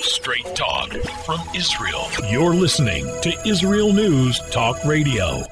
Straight talk from Israel. You're listening to Israel News Talk Radio.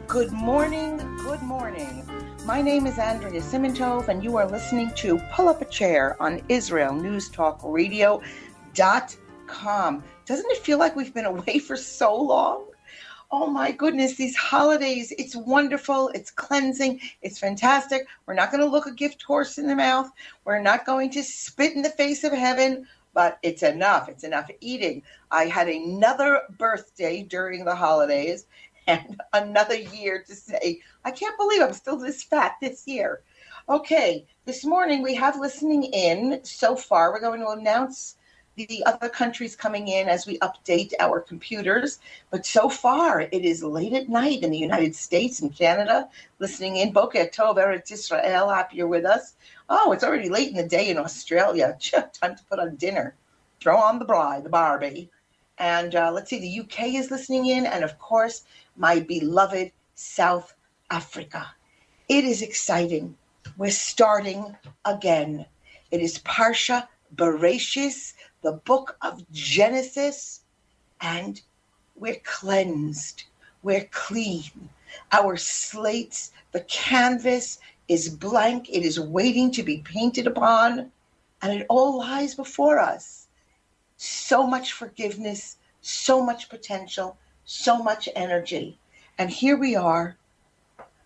Good morning, good morning. My name is Andrea Simintov, and you are listening to Pull Up a Chair on IsraelNewsTalkRadio.com. Doesn't it feel like we've been away for so long? Oh my goodness, these holidays, it's wonderful, it's cleansing, it's fantastic. We're not going to look a gift horse in the mouth. We're not going to spit in the face of heaven, but it's enough. It's enough eating. I had another birthday during the holidays, and another year to say, I can't believe I'm still this fat this year. Okay, this morning we have listening in so far. We're going to announce the other countries coming in as we update our computers. But so far, it is late at night in the United States and Canada. Listening in, Boker Tov, Eretz Israel, happy you're with us. Oh, it's already late in the day in Australia. Time to put on dinner. Throw on the Barbie. And let's see, the UK is listening in. And of course, my beloved South Africa. It is exciting. We're starting again. It is Parsha Bereshis, the book of Genesis, and we're cleansed. We're clean. Our slates, the canvas is blank. It is waiting to be painted upon, and it all lies before us. So much forgiveness, so much potential, so much energy. And here we are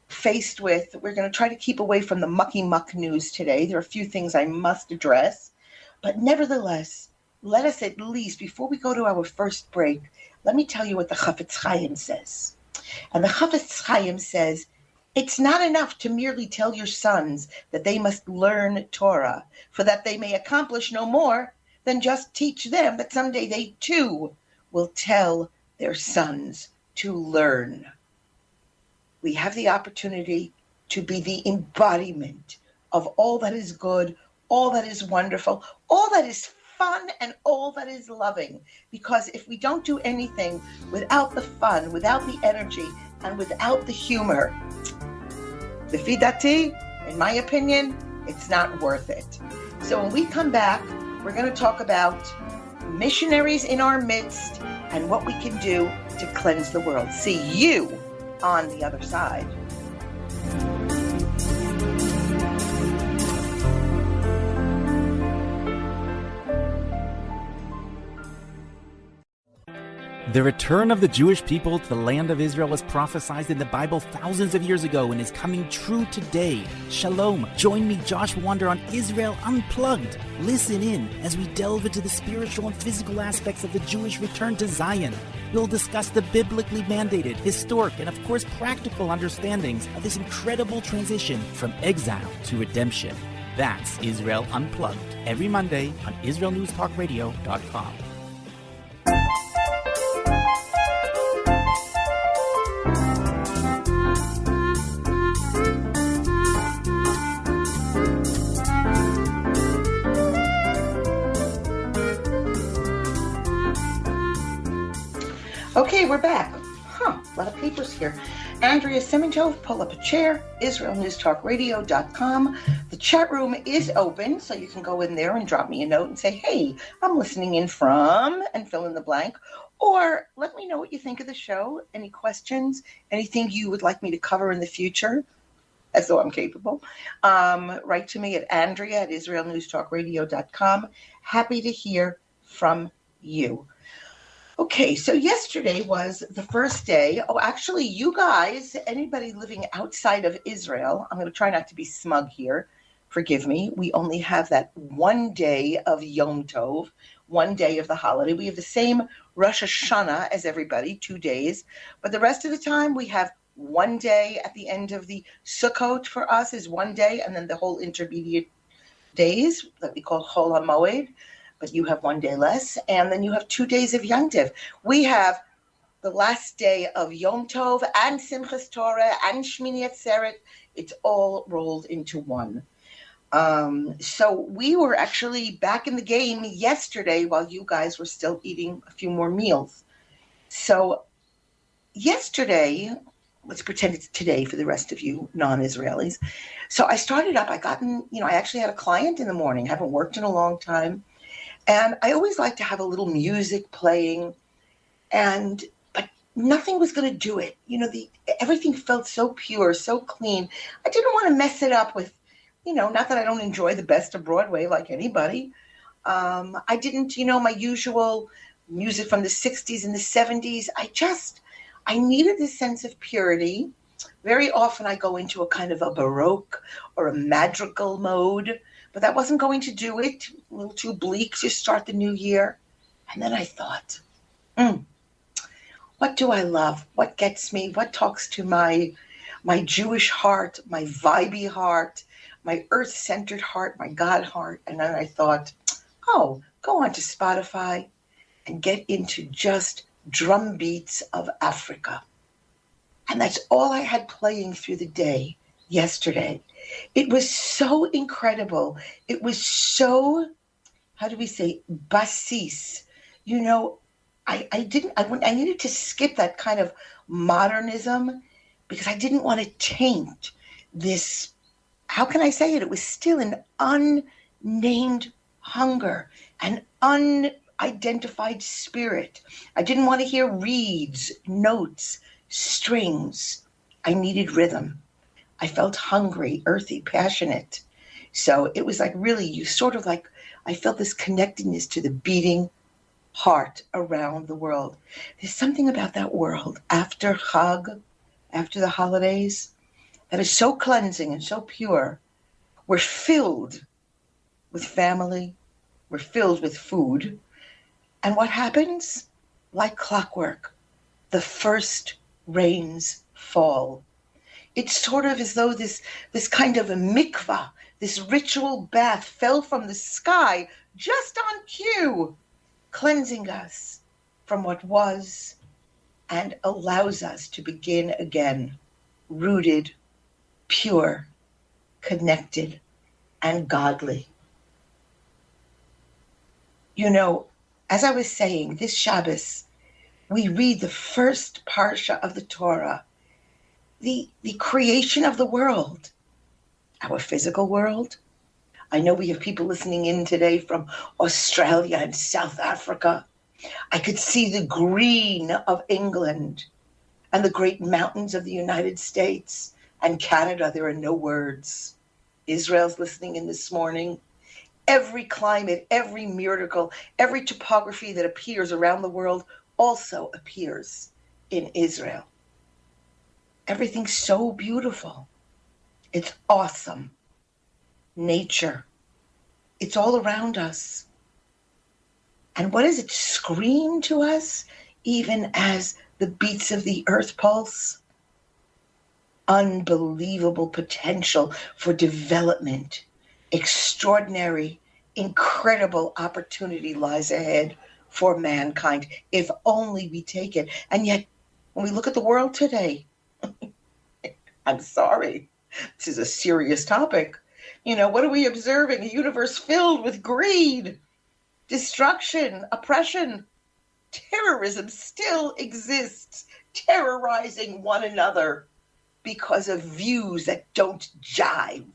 faced with, we're going to try to keep away from the mucky muck news today. There are a few things I must address, but nevertheless, let us at least, before we go to our first break, let me tell you what the Chafetz Chaim says. And the Chafetz Chaim says, it's not enough to merely tell your sons that they must learn Torah, for that they may accomplish no more than just teach them that someday they too will tell their sons to learn. We have the opportunity to be the embodiment of all that is good, all that is wonderful, all that is fun, and all that is loving. Because if we don't do anything without the fun, without the energy, and without the humor, Lefi dati, in my opinion, it's not worth it. So when we come back, we're going to talk about missionaries in our midst and what we can do to cleanse the world. See you on the other side. The return of the Jewish people to the land of Israel was prophesied in the Bible thousands of years ago and is coming true today. Shalom. Join me, Josh Wander, on Israel Unplugged. Listen in as we delve into the spiritual and physical aspects of the Jewish return to Zion. We'll discuss the biblically mandated, historic, and of course practical understandings of this incredible transition from exile to redemption. That's Israel Unplugged, every Monday on IsraelNewsTalkRadio.com. Okay, we're back. A lot of papers here. Andrea Simintov, pull up a chair, IsraelNewsTalkRadio.com. The chat room is open, so you can go in there and drop me a note and say, hey, I'm listening in from, and fill in the blank. Or let me know what you think of the show. Any questions, anything you would like me to cover in the future, as though I'm capable. Write to me at Andrea at IsraelNewsTalkRadio.com. Happy to hear from you. Okay, so yesterday was the first day. Oh, actually, you guys, anybody living outside of Israel, I'm going to try not to be smug here. Forgive me. We only have that one day of Yom Tov, one day of the holiday. We have the same Rosh Hashanah as everybody, 2 days. But the rest of the time, we have one day at the end of the Sukkot for us is one day, and then the whole intermediate days that we call Chol HaMoed. But you have one day less, and then you have 2 days of Yom Tov. We have the last day of Yom Tov and Simchas Torah and Shmini Atzeret. It's all rolled into one. So we were actually back in the game yesterday while you guys were still eating a few more meals. So yesterday, let's pretend it's today for the rest of you non-Israelis. So I started up, I actually had a client in the morning, haven't worked in a long time. And I always like to have a little music playing, but nothing was going to do it. Everything felt so pure, so clean. I didn't want to mess it up with, not that I don't enjoy the best of Broadway like anybody. I didn't, my usual music from the 60s and the 70s. I needed this sense of purity. Very often I go into a kind of a Baroque or a madrigal mode, but that wasn't going to do it. A little too bleak to start the new year. And then I thought, what do I love? What gets me? What talks to my Jewish heart, my vibey heart, my earth-centered heart, my God heart? And then I thought, go on to Spotify and get into just drum beats of Africa. And that's all I had playing through the day yesterday. It was so incredible. It was so, how do we say, basis. I needed to skip that kind of modernism because I didn't want to taint this, how can I say it? It was still an unnamed hunger, an unidentified spirit. I didn't want to hear reeds, notes, strings. I needed rhythm. I felt hungry, earthy, passionate. So it was like really, I felt this connectedness to the beating heart around the world. There's something about that world after Chag, after the holidays, that is so cleansing and so pure. We're filled with family. We're filled with food. And what happens? Like clockwork, the first rains fall. It's sort of as though this kind of a mikvah, this ritual bath fell from the sky just on cue, cleansing us from what was and allows us to begin again, rooted, pure, connected, and godly. As I was saying, this Shabbos, we read the first parsha of the Torah, the creation of the world, our physical world. I know we have people listening in today from Australia and South Africa. I could see the green of England and the great mountains of the United States and Canada. There are no words. Israel's listening in this morning. Every climate, every miracle, every topography that appears around the world also appears in Israel. Everything's so beautiful. It's awesome. Nature. It's all around us. And what does it scream to us, even as the beats of the earth pulse? Unbelievable potential for development. Extraordinary, incredible opportunity lies ahead for mankind, if only we take it. And yet, when we look at the world today, I'm sorry, this is a serious topic. What are we observing? A universe filled with greed, destruction, oppression. Terrorism still exists, terrorizing one another because of views that don't jive.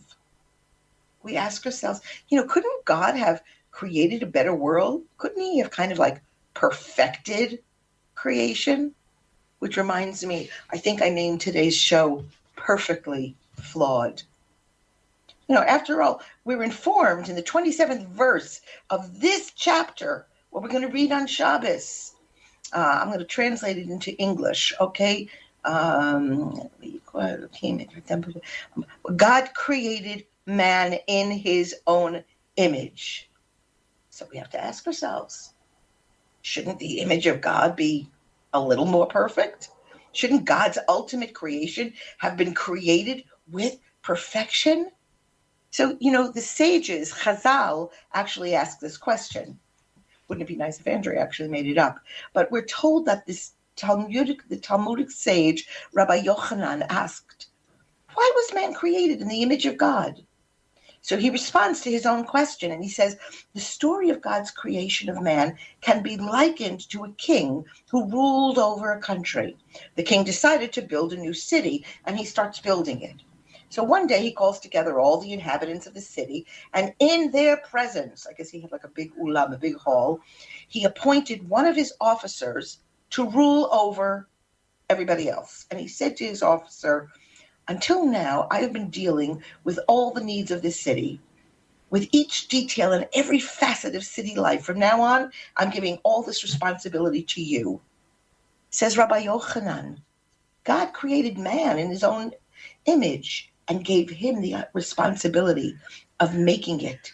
We ask ourselves, couldn't God have created a better world? Couldn't he have kind of like perfected creation? Which reminds me, I think I named today's show Perfectly Flawed. After all, we're informed in the 27th verse of this chapter, what we're going to read on Shabbos. I'm going to translate it into English, okay? God created man in his own image. So we have to ask ourselves, shouldn't the image of God be a little more perfect? Shouldn't God's ultimate creation have been created with perfection? So, the sages, Chazal, actually asked this question. Wouldn't it be nice if Andrea actually made it up? But we're told that the Talmudic sage, Rabbi Yochanan, asked, why was man created in the image of God? So he responds to his own question, and he says, the story of God's creation of man can be likened to a king who ruled over a country. The king decided to build a new city, and he starts building it. So one day he calls together all the inhabitants of the city, and in their presence, I guess he had like a big ulam, a big hall, he appointed one of his officers to rule over everybody else. And he said to his officer, until now, I have been dealing with all the needs of this city, with each detail and every facet of city life. From now on, I'm giving all this responsibility to you. Says Rabbi Yochanan, God created man in his own image and gave him the responsibility of making it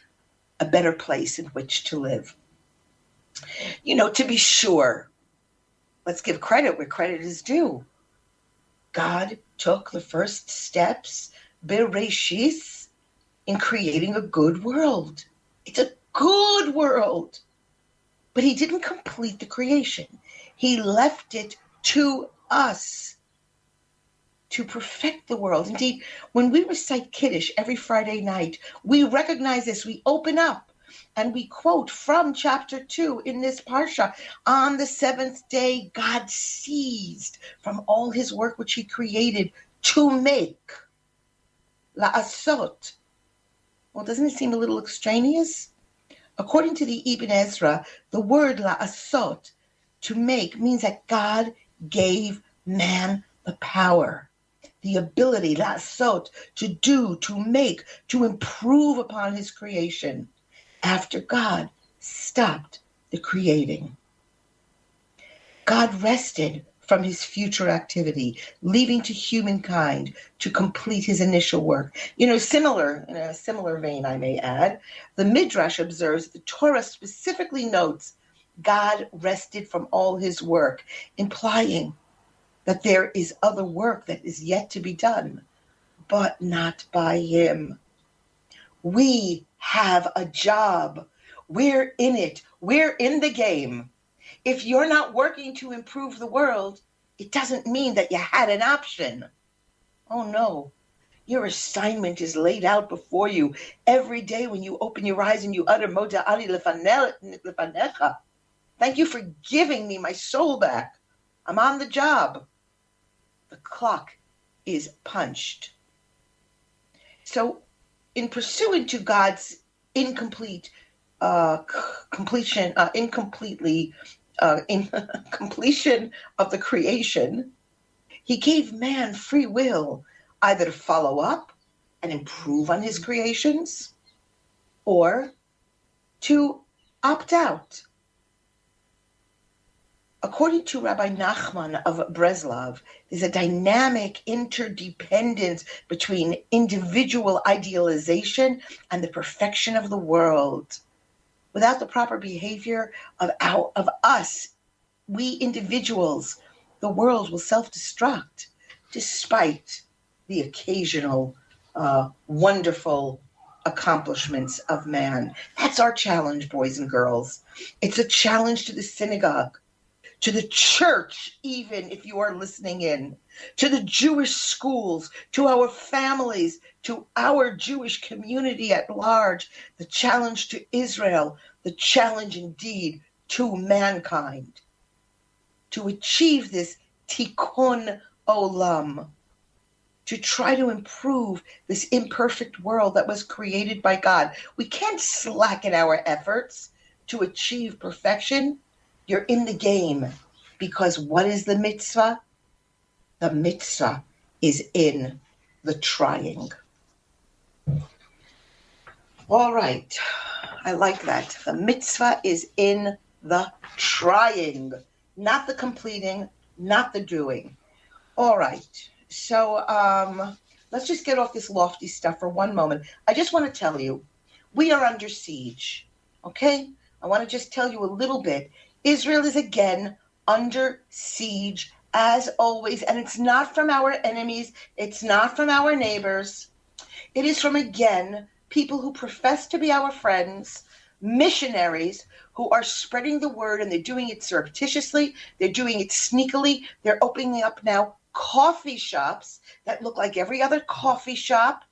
a better place in which to live. You know, to be sure, let's give credit where credit is due. God took the first steps, Bereshis, in creating a good world. It's a good world. But he didn't complete the creation. He left it to us to perfect the world. Indeed, when we recite Kiddush every Friday night, we recognize this. We open up and we quote from chapter 2 in this parsha. On the seventh day, God ceased from all his work which he created to make. La'asot. Well, doesn't it seem a little extraneous? According to the Ibn Ezra, the word la'asot, to make, means that God gave man the power, the ability, la'asot, to do, to make, to improve upon his creation, after God stopped the creating. God rested from his future activity, leaving to humankind to complete his initial work. You know, in a similar vein, I may add, the Midrash observes the Torah specifically notes God rested from all his work, implying that there is other work that is yet to be done, but not by him. We have a job. We're in it. We're in the game. If you're not working to improve the world, it doesn't mean that you had an option. Oh no. Your assignment is laid out before you every day when you open your eyes and you utter Moda Ali Lefanecha. Thank you for giving me my soul back. I'm on the job. The clock is punched. So, in pursuant to God's completion of the creation, he gave man free will either to follow up and improve on his creations or to opt out. According to Rabbi Nachman of Breslov, there's a dynamic interdependence between individual idealization and the perfection of the world. Without the proper behavior of us, we individuals, the world will self-destruct, despite the occasional wonderful accomplishments of man. That's our challenge, boys and girls. It's a challenge to the synagogue, to the church, even if you are listening in, to the Jewish schools, to our families, to our Jewish community at large, the challenge to Israel, the challenge indeed to mankind, to achieve this tikkun olam, to try to improve this imperfect world that was created by God. We can't slacken our efforts to achieve perfection. You're in the game, because what is the mitzvah? The mitzvah is in the trying. All right, I like that. The mitzvah is in the trying, not the completing, not the doing. All right, so let's just get off this lofty stuff for one moment. I just want to tell you, we are under siege, okay? I want to just tell you a little bit. Israel is again under siege, as always, and it's not from our enemies. It's not from our neighbors. It is from, again, people who profess to be our friends, missionaries who are spreading the word, and they're doing it surreptitiously. They're doing it sneakily. They're opening up now coffee shops that look like every other coffee shop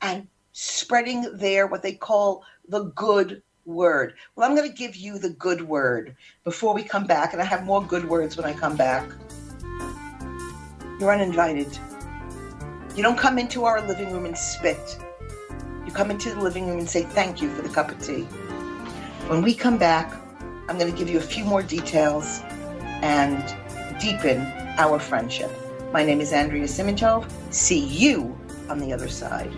and spreading what they call the good word. Well, I'm going to give you the good word before we come back, and I have more good words when I come back. You're uninvited. You don't come into our living room and spit. You come into the living room and say thank you for the cup of tea. When we come back, I'm going to give you a few more details and deepen our friendship. My name is Andrea Simintov. See you on the other side.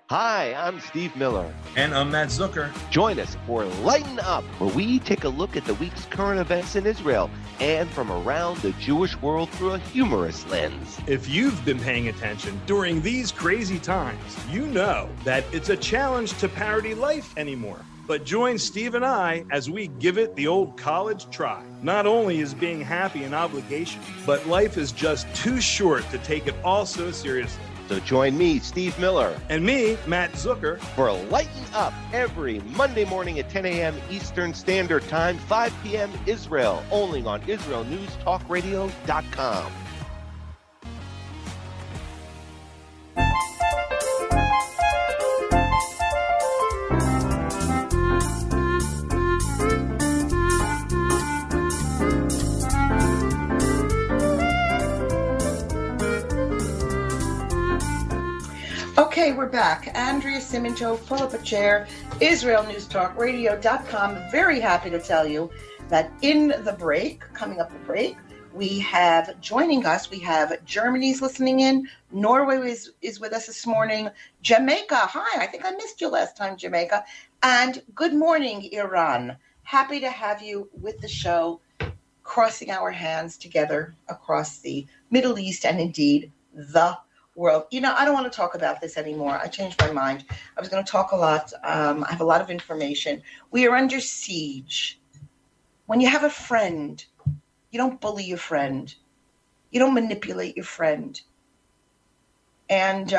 Hi, I'm Steve Miller. And I'm Matt Zucker. Join us for Lighten Up, where we take a look at the week's current events in Israel and from around the Jewish world through a humorous lens. If you've been paying attention during these crazy times, you know that it's a challenge to parody life anymore. But join Steve and I as we give it the old college try. Not only is being happy an obligation, but life is just too short to take it all so seriously. So join me, Steve Miller. And me, Matt Zucker. For Lighten Up every Monday morning at 10 a.m. Eastern Standard Time, 5 p.m. Israel, only on IsraelNewsTalkRadio.com. Okay, we're back. Andrea Simintov, pull up a chair, IsraelNewsTalkRadio.com. Very happy to tell you that in the break, coming up the break, we have joining us, we have Germany's listening in, Norway is with us this morning, Jamaica, hi, I think I missed you last time, Jamaica, and good morning, Iran. Happy to have you with the show, crossing our hands together across the Middle East and indeed the world. You know, I don't want to talk about this anymore. I changed my mind. I was going to talk a lot. I have a lot of information. We are under siege. When you have a friend, you don't bully your friend. You don't manipulate your friend. And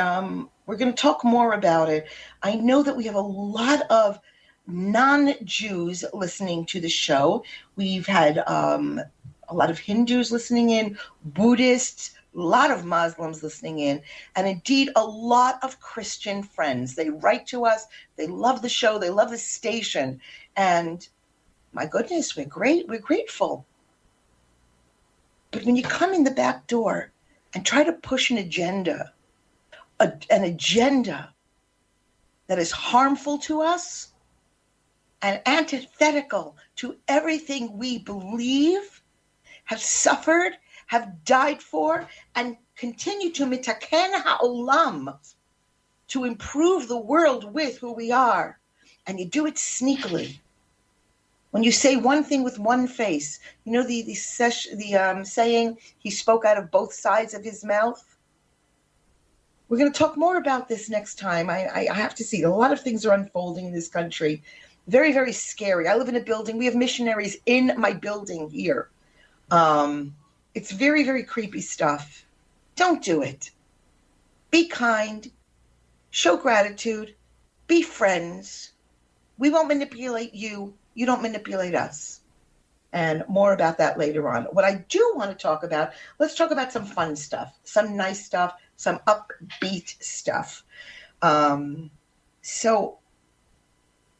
we're going to talk more about it. I know that we have a lot of non-Jews listening to the show. We've had a lot of Hindus listening in, Buddhists, a lot of Muslims listening in, and indeed a lot of Christian friends. They write to us. They love the show. They love the station. And my goodness, we're grateful. But when you come in the back door and try to push an agenda that is harmful to us and antithetical to everything we believe, have suffered, have died for, and continue to mitaken ha'olam, to improve the world with who we are. And you do it sneakily. When you say one thing with one face, you know the saying, he spoke out of both sides of his mouth? We're going to talk more about this next time. I have to see. A lot of things are unfolding in this country. Very, very scary. I live in a building. We have missionaries in my building here. It's very, very creepy stuff. Don't do it. Be kind. Show gratitude. Be friends. We won't manipulate you. You don't manipulate us. And more about that later on. What I do want to talk about, let's talk about some fun stuff, some nice stuff, some upbeat stuff. So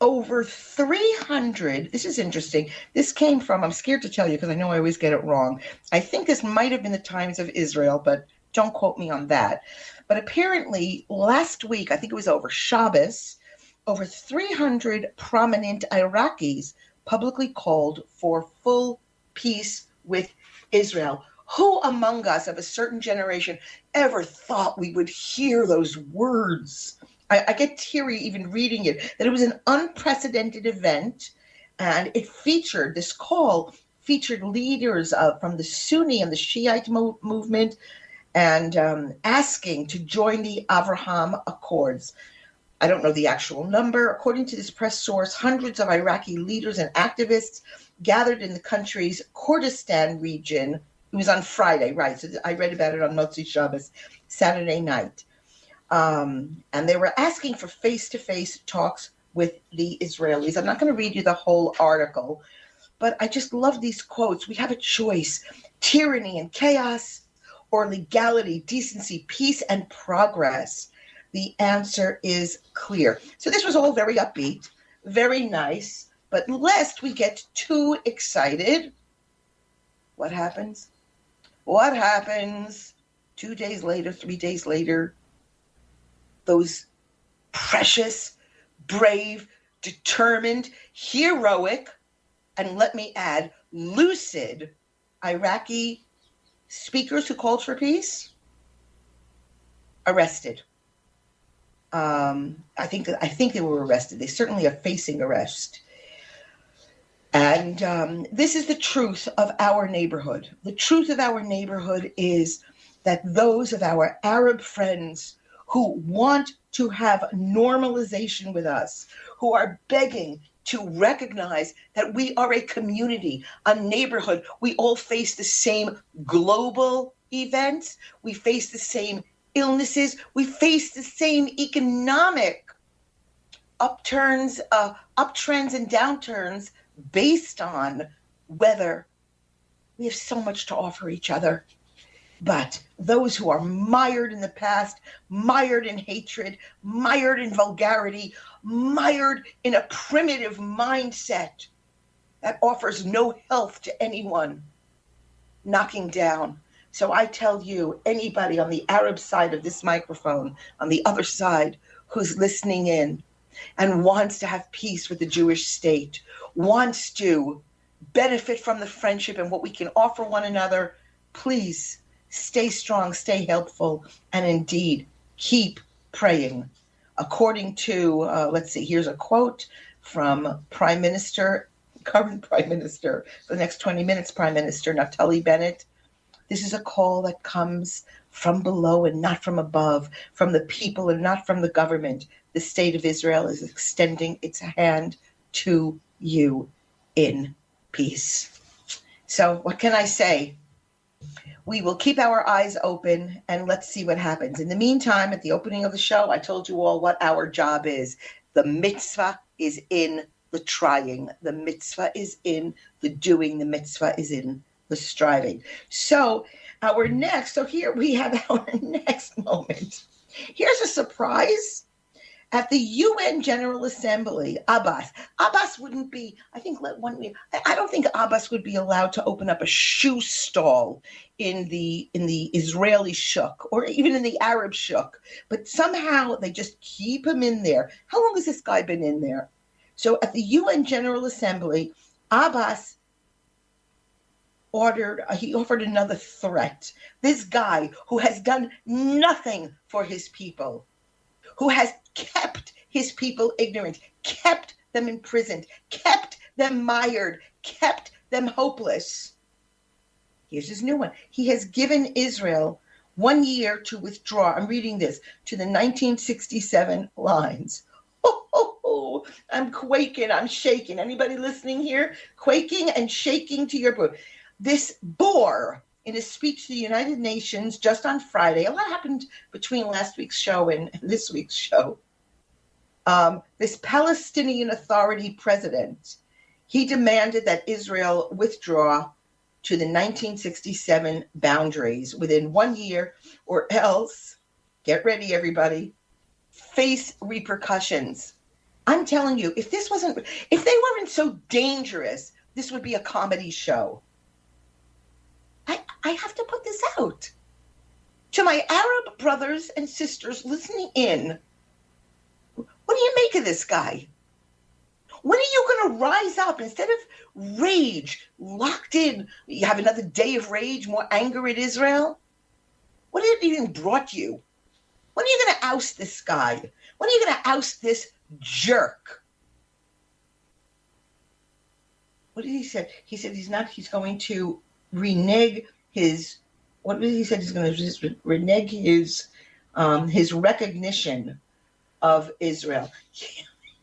over 300, this is interesting. This came from, I'm scared to tell you because I know I always get it wrong. I think this might have been the Times of Israel, but don't quote me on that. But apparently last week, I think it was over Shabbos, over 300 prominent Iraqis publicly called for full peace with Israel. Who among us of a certain generation ever thought we would hear those words? I get teary even reading it, that it was an unprecedented event, and it featured, this call featured leaders from the Sunni and the Shiite movement, and asking to join the Abraham Accords. I don't know the actual number. According to this press source, hundreds of Iraqi leaders and activists gathered in the country's Kurdistan region. It was on Friday, right? So I read about it on Motzi Shabbos, Saturday night. And they were asking for face-to-face talks with the Israelis. I'm not going to read you the whole article, But I just love these quotes. We have a choice: tyranny and chaos, or legality, decency, peace, and progress. The answer is clear. So this was all very upbeat, very nice. But lest we get too excited, what happens? What happens 2 days later, 3 days later? Those precious, brave, determined, heroic, and let me add, lucid Iraqi speakers who called for peace, arrested. I think they were arrested. They certainly are facing arrest. And this is the truth of our neighborhood. The truth of our neighborhood is that those of our Arab friends who want to have normalization with us, who are begging to recognize that we are a community, a neighborhood. We all face the same global events. We face the same illnesses. We face the same economic uptrends and downturns based on weather. We have so much to offer each other. But those who are mired in the past, mired in hatred, mired in vulgarity, mired in a primitive mindset that offers no health to anyone, knocking down. So I tell you, anybody on the Arab side of this microphone, on the other side, who's listening in and wants to have peace with the Jewish state, wants to benefit from the friendship and what we can offer one another, please stay strong, stay helpful, and indeed keep praying. According to, let's see, here's a quote from Prime Minister, current Prime Minister, for the next 20 minutes, Prime Minister Naftali Bennett. This is a call that comes from below and not from above, from the people and not from the government. The state of Israel is extending its hand to you in peace. So what can I say? We will keep our eyes open and let's see what happens. In the meantime, at the opening of the show, I told you all what our job is. The mitzvah is in the trying. The mitzvah is in the doing. The mitzvah is in the striving. So here we have our next moment. Here's a surprise. At the UN General Assembly, Abbas wouldn't be, I don't think Abbas would be allowed to open up a shoe stall in the Israeli shuk or even in the Arab shuk, but somehow they just keep him in there. How long has this guy been in there? So at the UN General Assembly, Abbas offered another threat. This guy who has done nothing for his people, who has kept his people ignorant, kept them imprisoned, kept them mired, kept them hopeless. Here's his new one. He has given Israel 1 year to withdraw. I'm reading this to the 1967 lines. Oh, I'm quaking. I'm shaking. Anybody listening here? Quaking and shaking to your boot. This bore in his speech to the United Nations just on Friday. A lot happened between last week's show and this week's show. This Palestinian Authority president, he demanded that Israel withdraw to the 1967 boundaries within 1 year, or else, get ready everybody, face repercussions. I'm telling you, if they weren't so dangerous, this would be a comedy show. I have to put this out to my Arab brothers and sisters listening in. What do you make of this guy? When are you going to rise up instead of rage, locked in? You have another day of rage, more anger at Israel? What have it even brought you? When are you going to oust this guy? When are you going to oust this jerk? What did he say? He said he's going to renege his, what did he say? He's going to renege his recognition of Israel.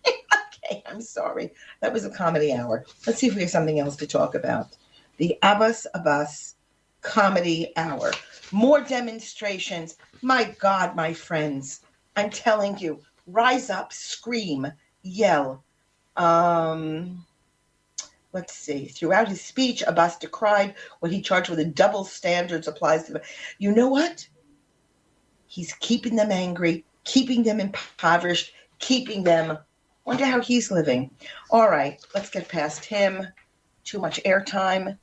Okay, I'm sorry. That was a comedy hour. Let's see if we have something else to talk about. The Abbas comedy hour. More demonstrations. My God, my friends. I'm telling you, rise up, scream, yell. let's see. Throughout his speech, Abbas decried what he charged with a double standards applies to them. You know what? He's keeping them angry, keeping them impoverished, keeping them. Wonder how he's living. All right, let's get past him. Too much airtime.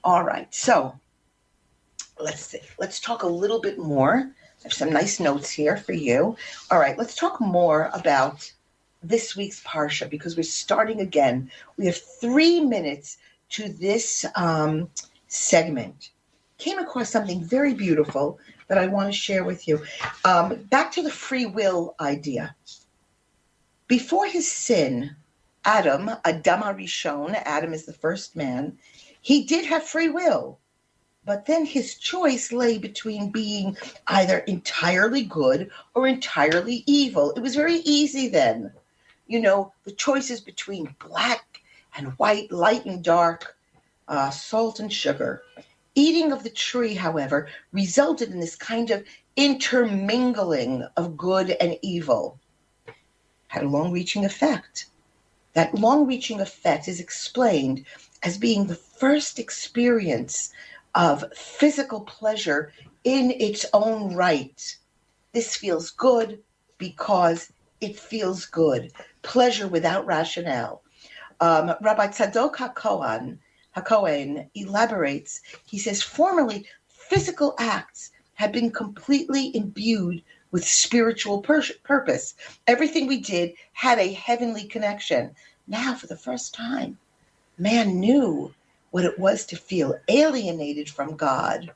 All right, so let's see. Let's talk a little bit more. I have some nice notes here for you. All right, let's talk more about this week's Parsha because we're starting again. We have 3 minutes to this segment. Came across something very beautiful that I want to share with you. Back to the free will idea. Before his sin, Adam HaRishon, Adam is the first man, he did have free will. But then his choice lay between being either entirely good or entirely evil. It was very easy then. You know, the choices between black and white, light and dark, salt and sugar. Eating of the tree, however, resulted in this kind of intermingling of good and evil. Had a long-reaching effect. That long-reaching effect is explained as being the first experience of physical pleasure in its own right. This feels good because it feels good. Pleasure without rationale. Rabbi Tzadok HaKohen elaborates. He says, formerly, physical acts had been completely imbued with spiritual purpose. Everything we did had a heavenly connection. Now, for the first time, man knew what it was to feel alienated from God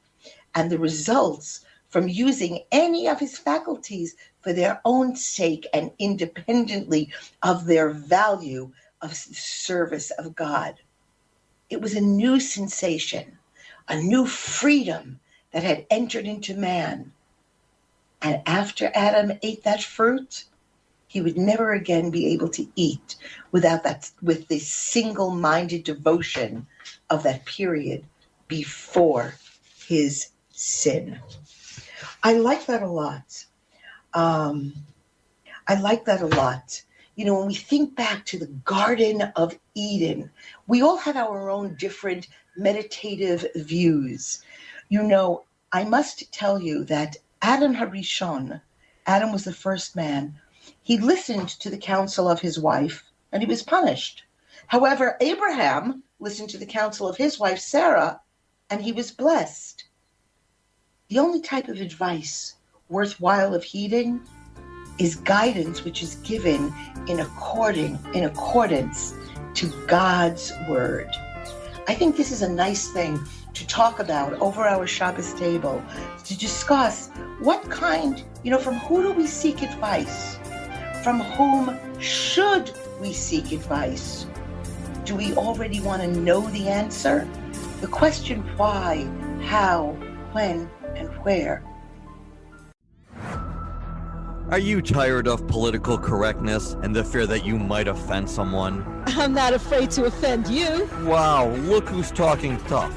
and the results from using any of his faculties for their own sake and independently of their value of service of God. It was a new sensation, a new freedom that had entered into man. And after Adam ate that fruit, he would never again be able to eat with this single-minded devotion of that period before his sin. I like that a lot. You know, when we think back to the Garden of Eden, we all have our own different meditative views. You know, I must tell you that Adam HaRishon, Adam was the first man, he listened to the counsel of his wife and he was punished. However, Abraham listened to the counsel of his wife, Sarah, and he was blessed. The only type of advice worthwhile of heeding is guidance which is given in accordance to God's word. I think this is a nice thing to talk about over our Shabbos table, to discuss what kind, from who do we seek advice? From whom should we seek advice? Do we already want to know the answer? The question why, how, when, and where. Are you tired of political correctness and the fear that you might offend someone? I'm not afraid to offend you. Wow, look who's talking tough.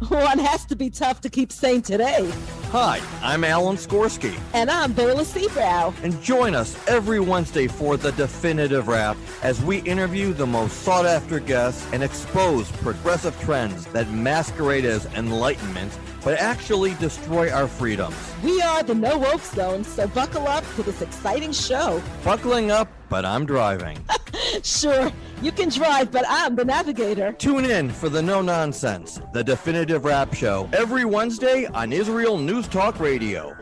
One has to be tough to keep sane today. Hi, I'm Alan Skorsky. And I'm Beulah Seabrow. And join us every Wednesday for The Definitive Wrap as we interview the most sought-after guests and expose progressive trends that masquerade as enlightenment but actually destroy our freedoms. We are the No Woke Zone, so buckle up to this exciting show. Buckling up, but I'm driving. Sure, you can drive, but I'm the navigator. Tune in for the No Nonsense, The Definitive Wrap Show, every Wednesday on Israel News Talk Radio.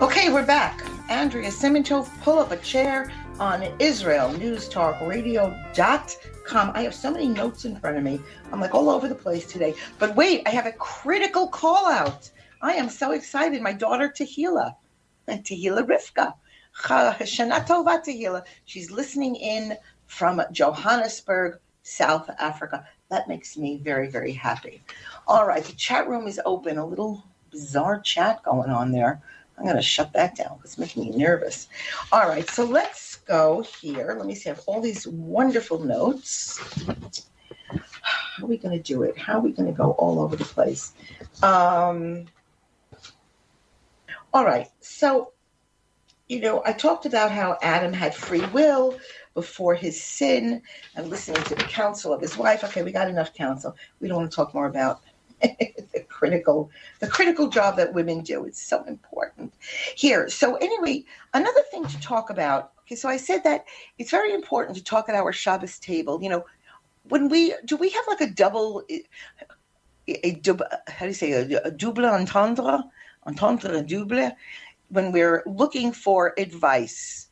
Okay, we're back. Andrea Simintov, pull up a chair on IsraelNewsTalkRadio.com. I have so many notes in front of me. I'm like all over the place today. But wait, I have a critical call out. I am so excited. My daughter Tehillah Rivka, Shana Tova Tehillah. She's listening in from Johannesburg, South Africa. That makes me very, very happy. All right, the chat room is open. A little bizarre chat going on there. I'm going to shut that down because it's making me nervous. All right, so let's go here. Let me see. I have all these wonderful notes. How are we going to do it? How are we going to go all over the place? All right. So, I talked about how Adam had free will before his sin and listening to the counsel of his wife. Okay, we got enough counsel. We don't want to talk more about the critical job that women do. It's so important here. So anyway, another thing to talk about. Okay, so I said that it's very important to talk at our Shabbos table. When we have like a double, how do you say, a double entendre double, when we're looking for advice.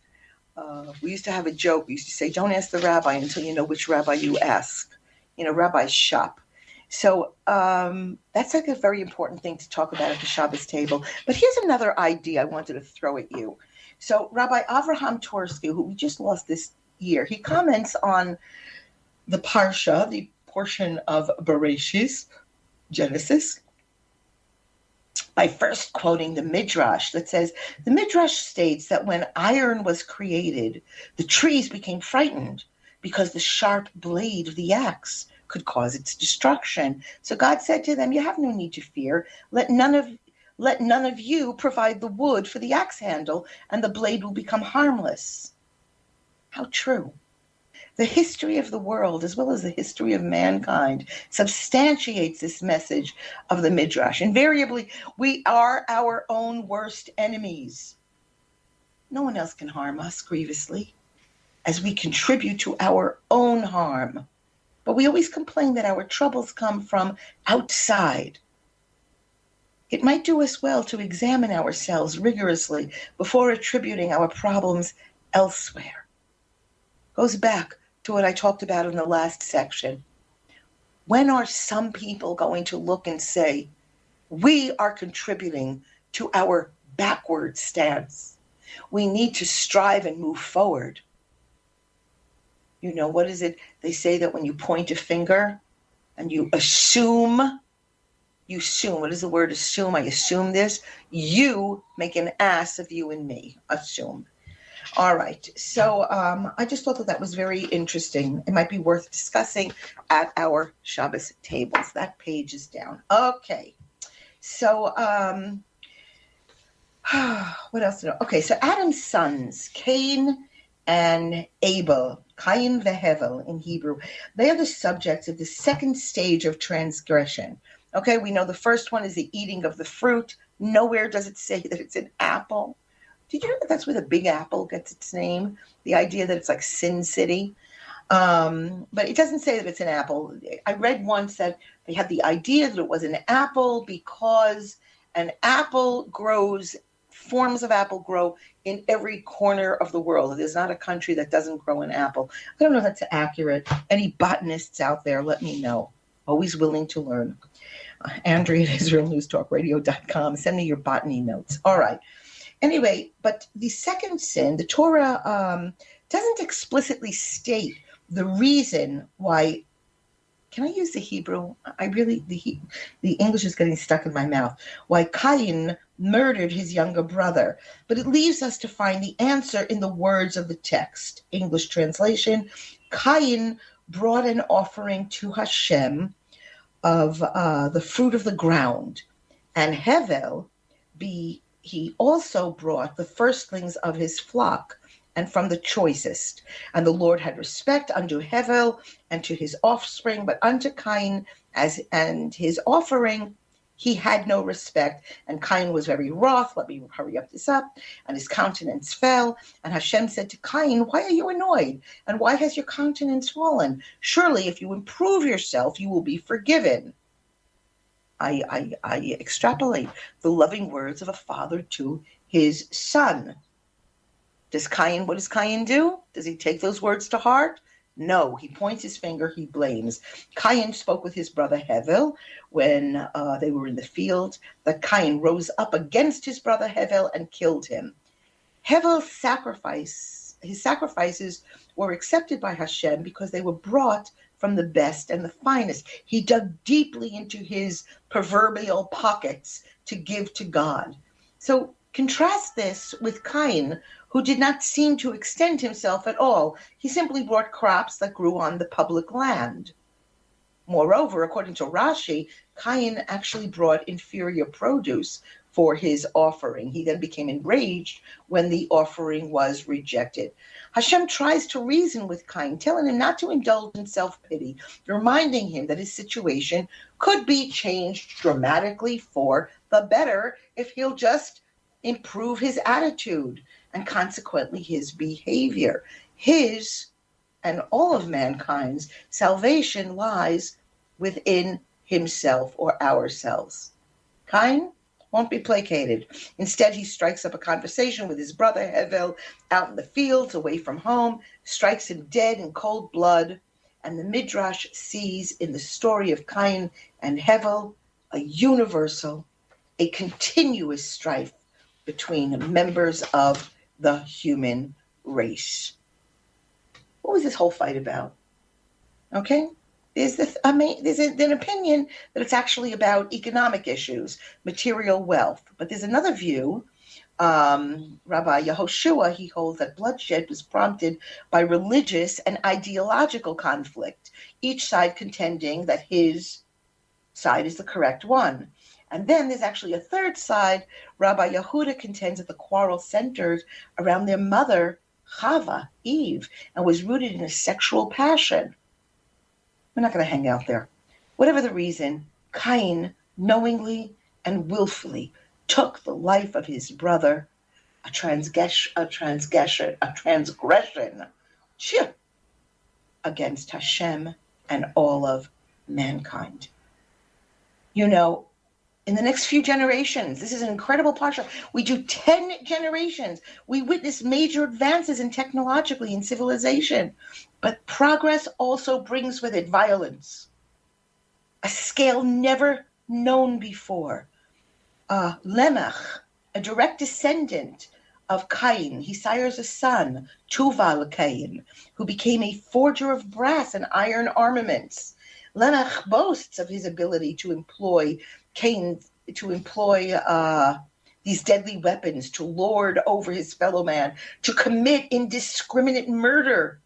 We used to have a joke. We used to say, don't ask the rabbi until you know which rabbi you ask. Rabbis shop. So that's like a very important thing to talk about at the Shabbos table. But here's another idea I wanted to throw at you. So Rabbi Avraham Torsky, who we just lost this year, he comments on the Parsha, the portion of Bereshis, Genesis, by first quoting the Midrash that says, the Midrash states that when iron was created, the trees became frightened because the sharp blade of the axe could cause its destruction. So God said to them, you have no need to fear. Let none of you provide the wood for the axe handle, and the blade will become harmless. How true. The history of the world, as well as the history of mankind, substantiates this message of the Midrash. Invariably, we are our own worst enemies. No one else can harm us grievously, as we contribute to our own harm. But we always complain that our troubles come from outside. It might do us well to examine ourselves rigorously before attributing our problems elsewhere. Goes back to what I talked about in the last section. When are some people going to look and say, we are contributing to our backward stance? We need to strive and move forward. What is it? They say that when you point a finger and you assume, what is the word assume? I assume this. You make an ass of you and me. Assume. All right. So I just thought that was very interesting. It might be worth discussing at our Shabbos tables. That page is down. Okay. So what else? Okay. So Adam's sons, Cain and Abel, Cain veHevel in Hebrew, they are the subjects of the second stage of transgression. Okay, we know the first one is the eating of the fruit. Nowhere does it say that it's an apple. Did you know that that's where the Big Apple gets its name? The idea that it's like Sin City. But it doesn't say that it's an apple. I read once that they had the idea that it was an apple because an apple grows, forms of apple grow in every corner of the world. There's not a country that doesn't grow an apple. I don't know if that's accurate. Any botanists out there, let me know. Always willing to learn. Andrea at IsraelNewsTalkRadio.com. Send me your botany notes. All right. Anyway, but the second sin, the Torah doesn't explicitly state the reason why. Can I use the Hebrew? The English is getting stuck in my mouth. Why Cain murdered his younger brother. But it leaves us to find the answer in the words of the text. English translation, Cain brought an offering to Hashem of the fruit of the ground. And Hevel, he also brought the firstlings of his flock and from the choicest. And the Lord had respect unto Hevel and to his offspring, but unto Cain and his offering he had no respect. And Cain was very wroth. Let me hurry up this up. And his countenance fell. And Hashem said to Cain, why are you annoyed? And why has your countenance fallen? Surely if you improve yourself, you will be forgiven. I extrapolate the loving words of a father to his son. What does Cain do? Does he take those words to heart? No, he points his finger, he blames. Cain spoke with his brother Hevel when they were in the field, that Cain rose up against his brother Hevel and killed him. Hevel's his sacrifices were accepted by Hashem because they were brought from the best and the finest. He dug deeply into his proverbial pockets to give to God. So contrast this with Cain, who did not seem to extend himself at all. He simply brought crops that grew on the public land. Moreover, according to Rashi, Cain actually brought inferior produce for his offering. He then became enraged when the offering was rejected. Hashem tries to reason with Cain, telling him not to indulge in self-pity, reminding him that his situation could be changed dramatically for the better if he'll just improve his attitude and consequently his behavior. His and all of mankind's salvation lies within himself or ourselves. Cain won't be placated. Instead, he strikes up a conversation with his brother Hevel out in the fields, away from home, strikes him dead in cold blood, and the Midrash sees in the story of Cain and Hevel a universal, a continuous strife between members of the human race. What was this whole fight about? Okay? There's an opinion that it's actually about economic issues, material wealth. But there's another view. Rabbi Yehoshua, he holds that bloodshed was prompted by religious and ideological conflict, each side contending that his side is the correct one. And then there's actually a third side. Rabbi Yehuda contends that the quarrel centered around their mother, Chava, Eve, and was rooted in a sexual passion. We're not going to hang out there. Whatever the reason, Cain knowingly and willfully took the life of his brother, a transgression against Hashem and all of mankind. You know, in the next few generations, this is an incredible parsha. We do 10 generations. We witness major advances technologically in civilization. But progress also brings with it violence, a scale never known before. Lemech, a direct descendant of Cain, he sires a son, Tuval Cain, who became a forger of brass and iron armaments. Lemech boasts of his ability to employ these deadly weapons to lord over his fellow man, to commit indiscriminate murder.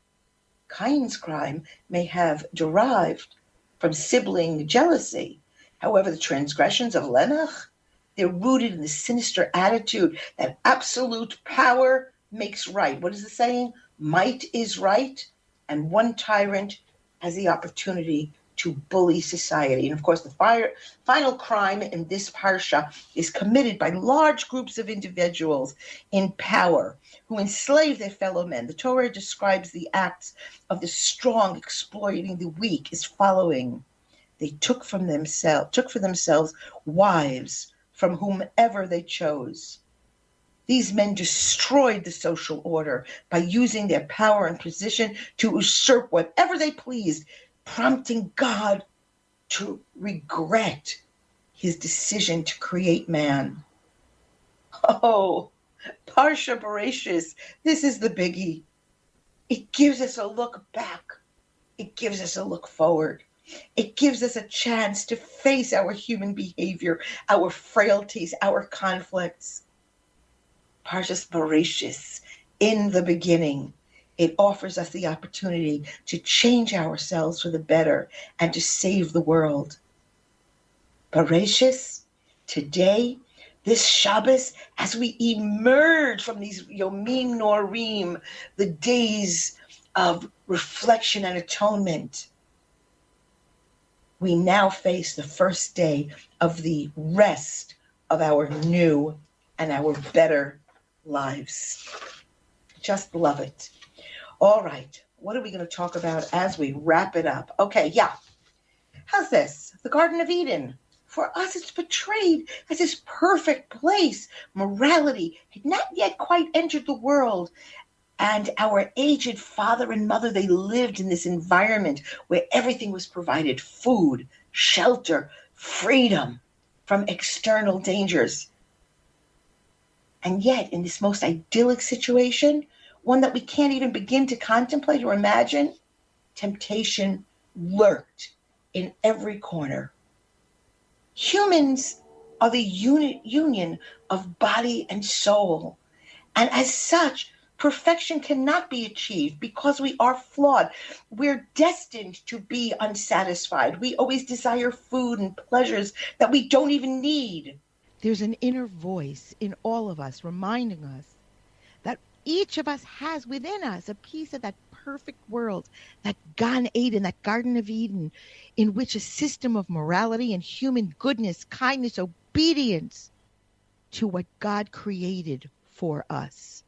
Cain's crime may have derived from sibling jealousy. However, the transgressions of Lemech, they're rooted in the sinister attitude that absolute power makes right. What is the saying? Might is right, and one tyrant has the opportunity to bully society. And of course, the final crime in this parsha is committed by large groups of individuals in power who enslave their fellow men. The Torah describes the acts of the strong exploiting the weak as following. They took for themselves wives from whomever they chose. These men destroyed the social order by using their power and position to usurp whatever they pleased, prompting God to regret his decision to create man. Oh, Parsha Bereshis, this is the biggie. It gives us a look back. It gives us a look forward. It gives us a chance to face our human behavior, our frailties, our conflicts. Parshas Bereshis, in the beginning, it offers us the opportunity to change ourselves for the better and to save the world. Bereshis, today, this Shabbos, as we emerge from these Yomim Norim, the days of reflection and atonement, we now face the first day of the rest of our new and our better lives. Just love it. All right, what are we going to talk about as we wrap it up? Okay, yeah. How's this? The Garden of Eden. For us, it's portrayed as this perfect place. Morality had not yet quite entered the world. And our aged father and mother, they lived in this environment where everything was provided: food, shelter, freedom from external dangers. And yet, in this most idyllic situation, one that we can't even begin to contemplate or imagine, temptation lurked in every corner. Humans are the union of body and soul. And as such, Perfection cannot be achieved because we are flawed. We're destined to be unsatisfied. We always desire food and pleasures that we don't even need. There's an inner voice in all of us reminding us that each of us has within us a piece of that perfect world, that Gan Eden, that Garden of Eden, in which a system of morality and human goodness, kindness, obedience to what God created for us.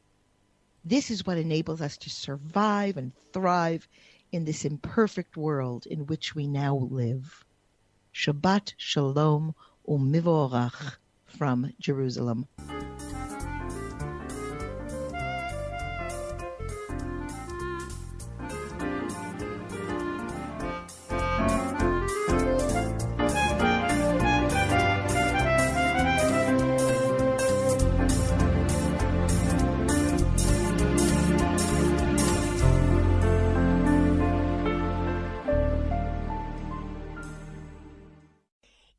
This is what enables us to survive and thrive in this imperfect world in which we now live. Shabbat Shalom U'Mivorach from Jerusalem.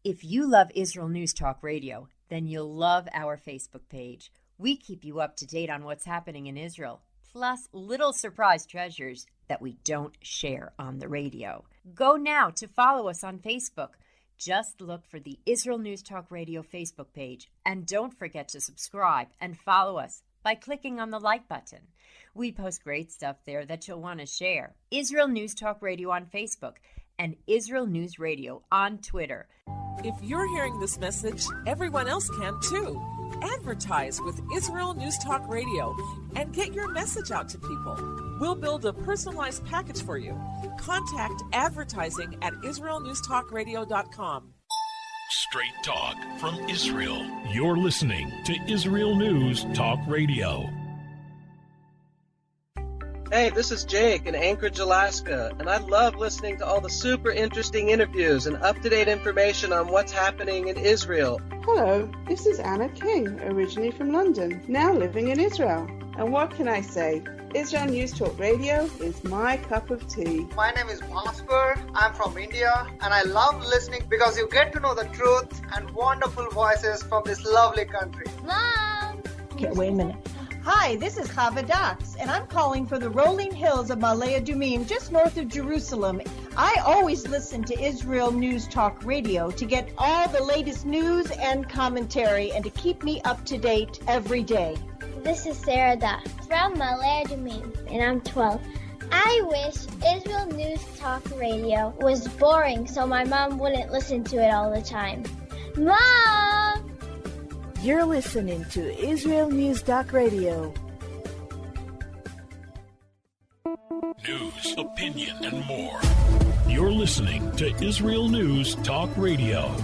If you love Israel News Talk Radio, then you'll love our Facebook page. We keep you up to date on what's happening in Israel, plus little surprise treasures that we don't share on the radio. Go now to follow us on Facebook. Just look for the Israel News Talk Radio Facebook page, and don't forget to subscribe and follow us by clicking on the like button. We post great stuff there that you'll want to share. Israel News Talk Radio on Facebook and Israel News Radio on Twitter. If you're hearing this message, everyone else can too. Advertise with Israel News Talk Radio and get your message out to people. We'll build a personalized package for you. Contact advertising at israelnewstalkradio.com. Straight talk from Israel. You're listening to Israel News Talk Radio. Hey, this is Jake in Anchorage, Alaska, and I love listening to all the super interesting interviews and up-to-date information on what's happening in Israel. Hello, this is Anna King, originally from London, now living in Israel. And what can I say? Israel News Talk Radio is my cup of tea. My name is Bhaskar. I'm from India, and I love listening because you get to know the truth and wonderful voices from this lovely country. Mom! Okay, wait a minute. Hi, this is Chava Dax, and I'm calling for the rolling hills of Malea Dumim, just north of Jerusalem. I always listen to Israel News Talk Radio to get all the latest news and commentary and to keep me up to date every day. This is Sarah Dax from Malea Dumim, and I'm 12. I wish Israel News Talk Radio was boring so my mom wouldn't listen to it all the time. Mom! You're listening to Israel News Talk Radio. News, opinion, and more. You're listening to Israel News Talk Radio.